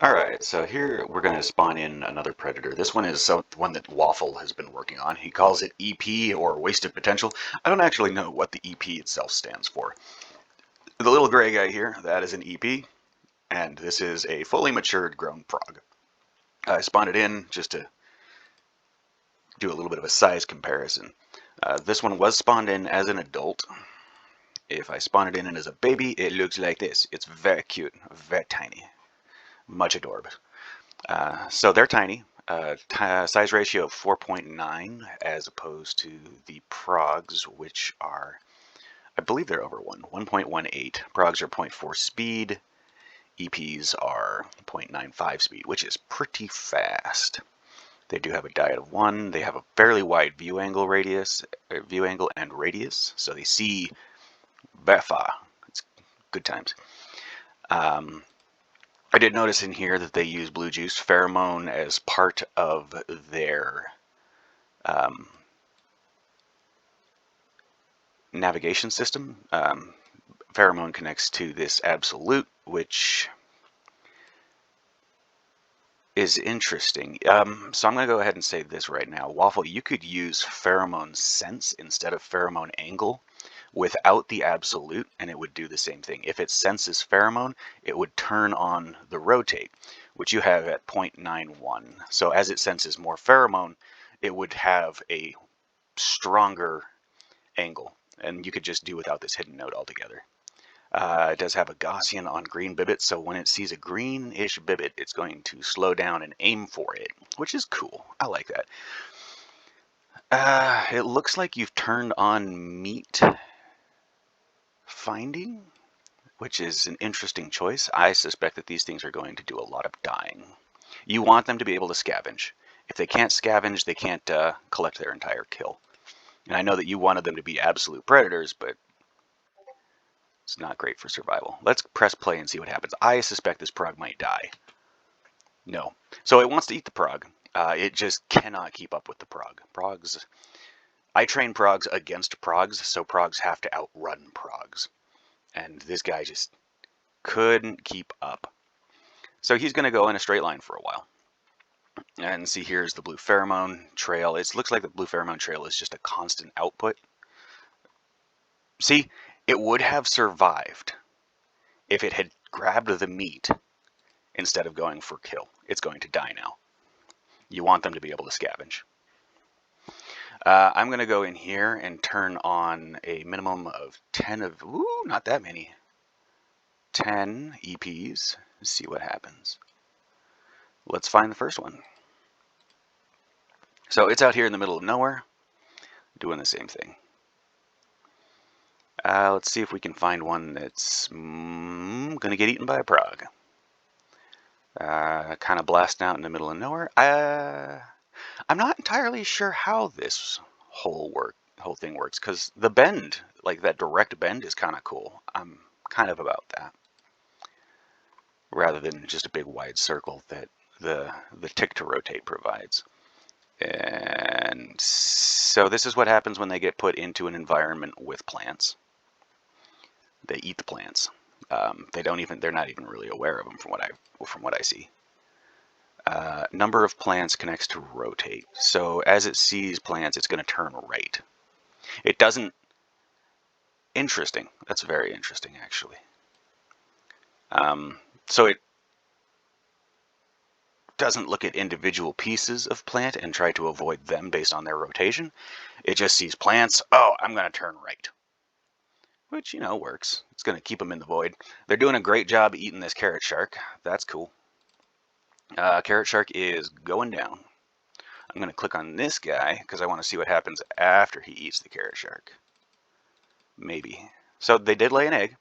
Alright, so here we're going to spawn in another predator. This one is one that Waffle has been working on. He calls it EP, or Wasted Potential. I don't actually know what the EP itself stands for. The little gray guy here, that is an EP, and this is a fully matured grown prog. I spawned it in just to do a little bit of a size comparison. This one was spawned in as an adult. If I spawn it in as a baby, it looks like this. It's very cute, very tiny, much adorable. So they're tiny. Size ratio of 4.9 as opposed to the progs, which are, I believe they're over 1.18. Progs are 0.4 speed. EPs are 0.95 speed, which is pretty fast. They do have a diet of 1. They have a fairly wide view angle and radius, so they see very far. It's good times. I did notice in here that they use blue juice pheromone as part of their navigation system. Pheromone connects to this absolute, which is interesting. So I'm going to go ahead and say this right now. Waffle, you could use pheromone sense instead of pheromone angle without the absolute, and it would do the same thing. If it senses pheromone, it would turn on the rotate, which you have at 0.91. So as it senses more pheromone, it would have a stronger angle, and you could just do without this hidden node altogether. It does have a Gaussian on green Bibites, so when it sees a greenish Bibite, it's going to slow down and aim for it, which is cool. I like that. It looks like you've turned on meat finding, which is an interesting choice. I suspect that these things are going to do a lot of dying. You want them to be able to scavenge. If they can't scavenge, they can't collect their entire kill. And I know that you wanted them to be absolute predators, but it's not great for survival. Let's press play and see what happens. I suspect this prog might die. No. So it wants to eat the prog. It just cannot keep up with the prog. I train progs against progs, so progs have to outrun progs. And this guy just couldn't keep up. So he's going to go in a straight line for a while. And see, here's the blue pheromone trail. It looks like the blue pheromone trail is just a constant output. See, it would have survived if it had grabbed the meat instead of going for kill. It's going to die now. You want them to be able to scavenge. I'm going to go in here and turn on a minimum of 10 of, ooh, not that many, 10 EPs. Let's see what happens. Let's find the first one. So it's out here in the middle of nowhere, doing the same thing. Let's see if we can find one that's going to get eaten by a prog. Kind of blasting out in the middle of nowhere. I'm not entirely sure how this whole thing works, because the bend, like that direct bend, is kind of cool. I'm kind of about that, rather than just a big wide circle that the tick to rotate provides. And so this is what happens when they get put into an environment with plants. They eat the plants. They're not even really aware of them from what I see. Number of plants connects to rotate. So as it sees plants, it's going to turn right. It doesn't. Interesting. That's very interesting, actually. So it doesn't look at individual pieces of plant and try to avoid them based on their rotation. It just sees plants. Oh, I'm going to turn right. Which, works. It's going to keep them in the void. They're doing a great job eating this carrot shark. That's cool. Carrot shark is going down. I'm going to click on this guy because I want to see what happens after he eats the carrot shark. Maybe. So they did lay an egg.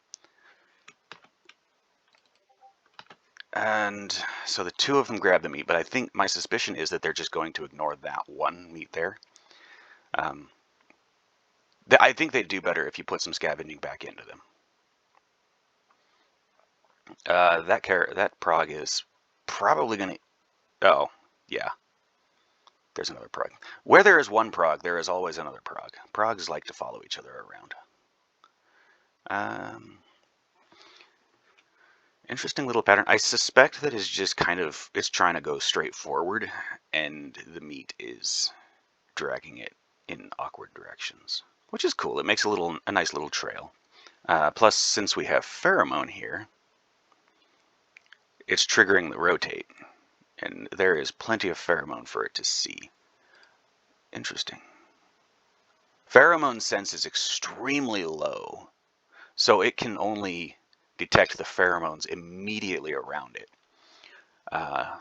And so the two of them grab the meat, but I think my suspicion is that they're just going to ignore that one meat there. I think they'd do better if you put some scavenging back into them. That prog is probably going to... Oh, yeah. There's another prog. Where there is one prog, there is always another prog. Progs like to follow each other around. Interesting little pattern. I suspect that it's just kind of, it's trying to go straight forward, and the meat is dragging it in awkward directions, which is cool. It makes a nice little trail. Plus, since we have pheromone here, it's triggering the rotate, and there is plenty of pheromone for it to see. Interesting. Pheromone sense is extremely low, so it can only detect the pheromones immediately around it. I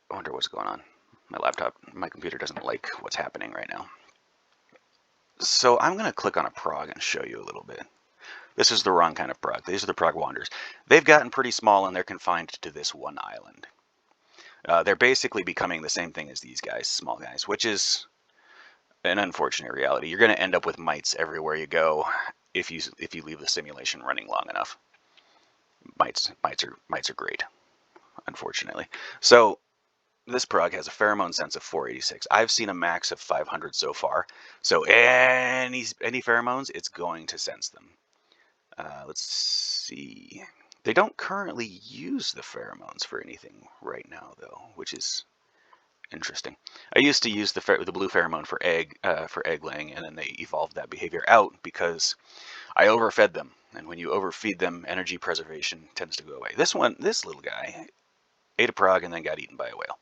wonder what's going on. My computer doesn't like what's happening right now. So I'm going to click on a prog and show you a little bit. This is the wrong kind of prog. These are the prog wanderers. They've gotten pretty small and they're confined to this one island. They're basically becoming the same thing as these guys, small guys, which is an unfortunate reality. You're going to end up with mites everywhere you go if you leave the simulation running long enough. Mites are great, unfortunately. So this prog has a pheromone sense of 486. I've seen a max of 500 so far. So any pheromones, it's going to sense them. Let's see. They don't currently use the pheromones for anything right now, though, which is interesting. I used to use the blue pheromone for egg laying, and then they evolved that behavior out because I overfed them. And when you overfeed them, energy preservation tends to go away. This little guy, ate a prog and then got eaten by a whale.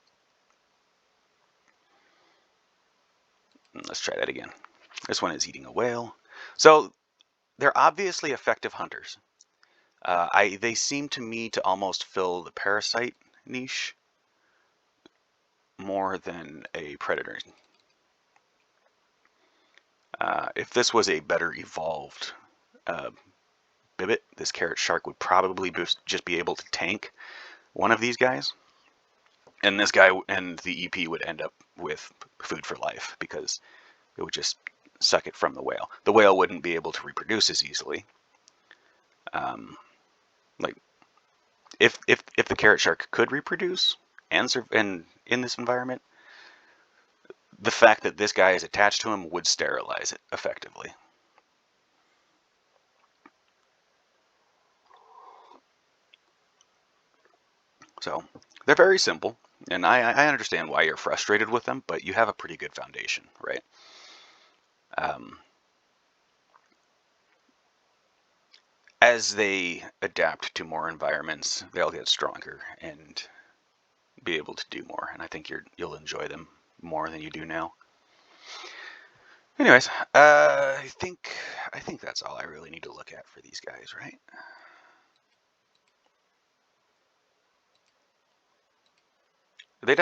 Let's try that again. This one is eating a whale. So they're obviously effective hunters. They seem to me to almost fill the parasite niche more than a predator. If this was a better evolved Bibit, this carrot shark would probably just be able to tank one of these guys. And this guy and the EP would end up with food for life because it would just suck it from the whale. The whale wouldn't be able to reproduce as easily. Like if the carrot shark could reproduce and in this environment, the fact that this guy is attached to him would sterilize it effectively. So they're very simple, and I understand why you're frustrated with them, but you have a pretty good foundation, right? As they adapt to more environments, they'll get stronger and be able to do more, and I think you'll enjoy them more than you do now. Anyways, I think that's all I really need to look at for these guys, right? They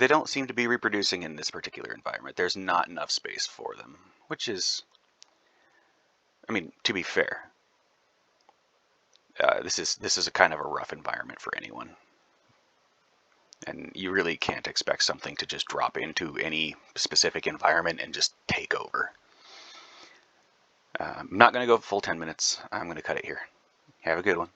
don't seem to be reproducing in this particular environment. There's not enough space for them, which is, I mean, to be fair, this is a kind of a rough environment for anyone, and you really can't expect something to just drop into any specific environment and just take over. I'm not going to go full 10 minutes. I'm going to cut it here. Have a good one.